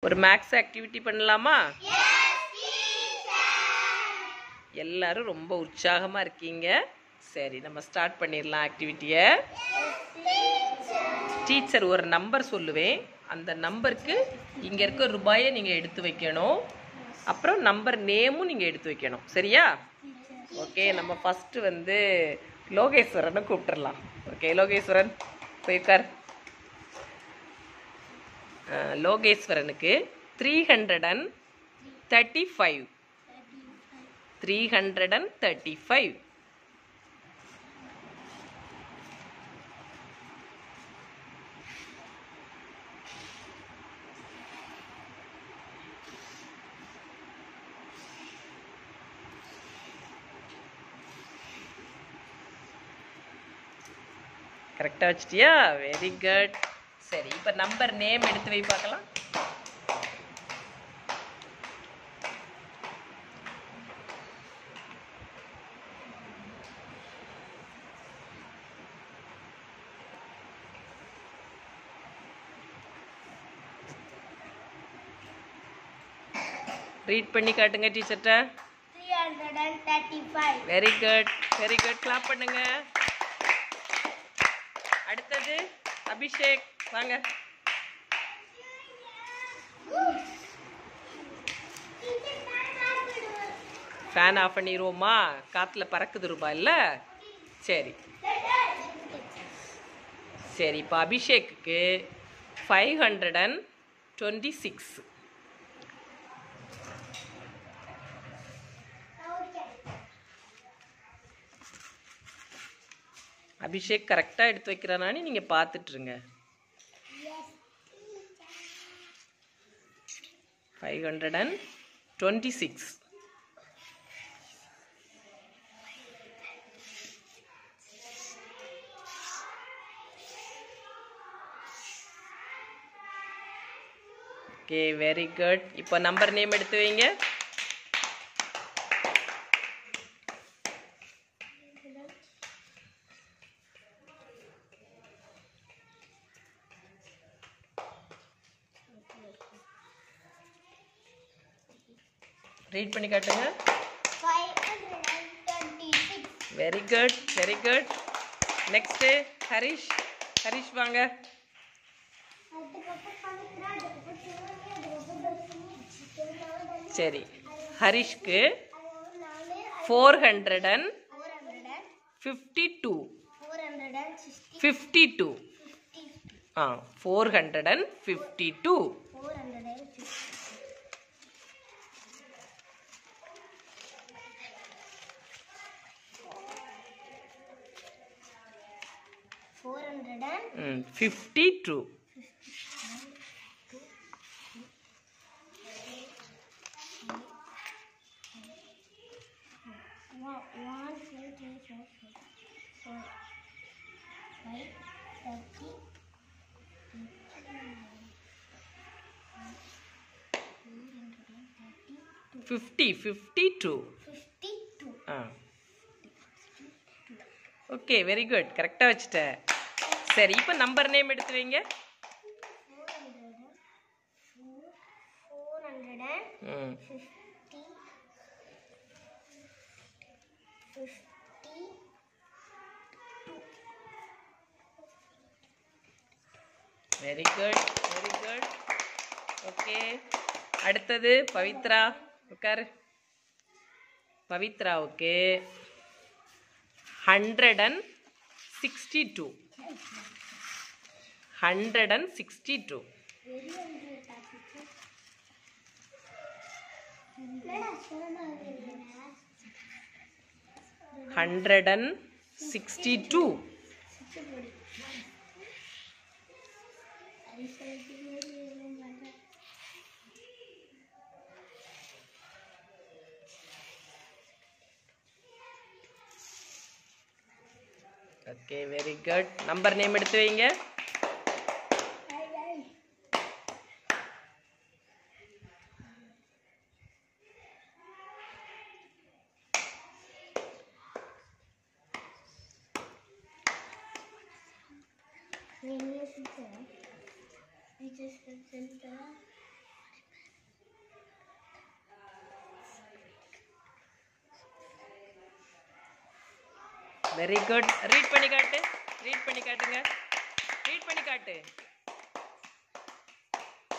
ஒரு maths activity பண்ணலாமா? எல்லாரும் ரொம்ப உற்சாகமா இருக்கீங்க. சரி, நம்ம ஸ்டார்ட் பண்ணிடலாம் ஆக்டிவிட்டியை. டீச்சர் ஒரு நம்பர் சொல்லுவேன். அந்த நம்பருக்கு இங்கே இருக்க ரூபாயை நீங்கள் எடுத்து வைக்கணும். அப்புறம் நம்பர் நேமும் நீங்கள் எடுத்து வைக்கணும். சரியா? ஓகே, நம்ம ஃபஸ்ட்டு லோகேஸ்வரனை கூப்பிட்டுடலாம். ஓகே, லோகேஸ்வரன் போய்க்கார். லோகேஸ்வரனுக்கு 335. 335. கரெக்டாக வச்சிட்டியா? Very good. சரி, இப்போ நம்பர் நேம் எடுத்து வை பார்க்கலாம். ரீட் பண்ணி காட்டுங்க டீச்சர்ட்ட. 335. Very good, very good. Clap பண்ணுங்க. அடுத்தது அபிஷேக், வாங்க. ஃபேன் ஆஃப் பண்ணிடுவோமா? காற்றுல பறக்குது ரூபாய் இல்லை? சரி சரி, இப்போ அபிஷேக்குக்கு 526. அபிஷேக் கரெக்டாக எடுத்து வைக்கிறானான்னு நீங்கள் பார்த்துட்ருங்க. 526. Okay, very good. இப்போ நம்பர் நேம் எடுத்து வைங்க. ரீட் பண்ணி காட்டுங்க. 526. Very good, very good. Next Harish. Harish வாங்க. சரி, ஹரிஷ்க்கு 452. 52. 452. 52. Okay, very good. கரெக்டாக வச்சுட்டேன். சரி, இப்போ நம்பர் நேம் எடுத்து வைங்க. 450. Very good, very good. Okay, அடுத்தது பவித்ரா. உட்காரு. பவித்ராவுக்கு 162. 162. 162. Okay, very good. Number name எடுத்து வைங்க. Very good. ரீட் பண்ணி காட்டு. ரீட் பண்ணி காட்டுங்க. ரீட் பண்ணி காட்டு.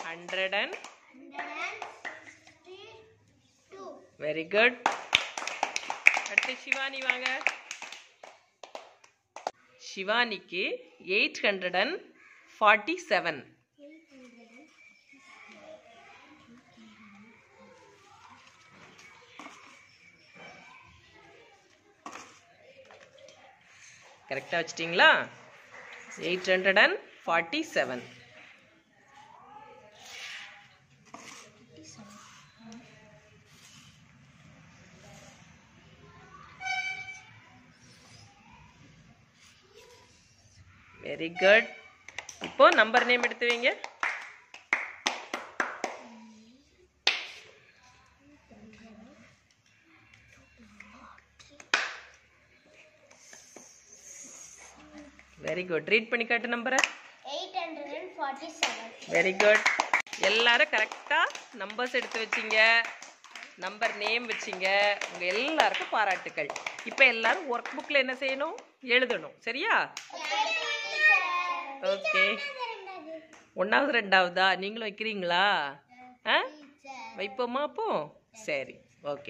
162. Very good. அடுத்து சிவானி வாங்க. சிவானிக்கு 847. கரெக்டா வச்சிட்டீங்களா? 847. Very good. இப்போ நம்பர் நேம் எடுத்து வைங்க. Very good. ரீட் பண்ணி காட்டு நம்பரை. 847. Very good. எல்லாரும் கரெக்டா நம்பர்ஸ் எடுத்து வச்சிங்க, நம்பர் நேம் வச்சிங்க. உங்க எல்லாருக்கும் பாராட்டுக்கள். இப்போ எல்லாரும் ஒர்க் புக்ல என்ன செய்யணும்? எழுதணும். சரியா? ஓகே. 1வது 2வதா நீங்களும் வைக்கிறீங்களா? வைப்போமா அப்போ? சரி, ஓகே.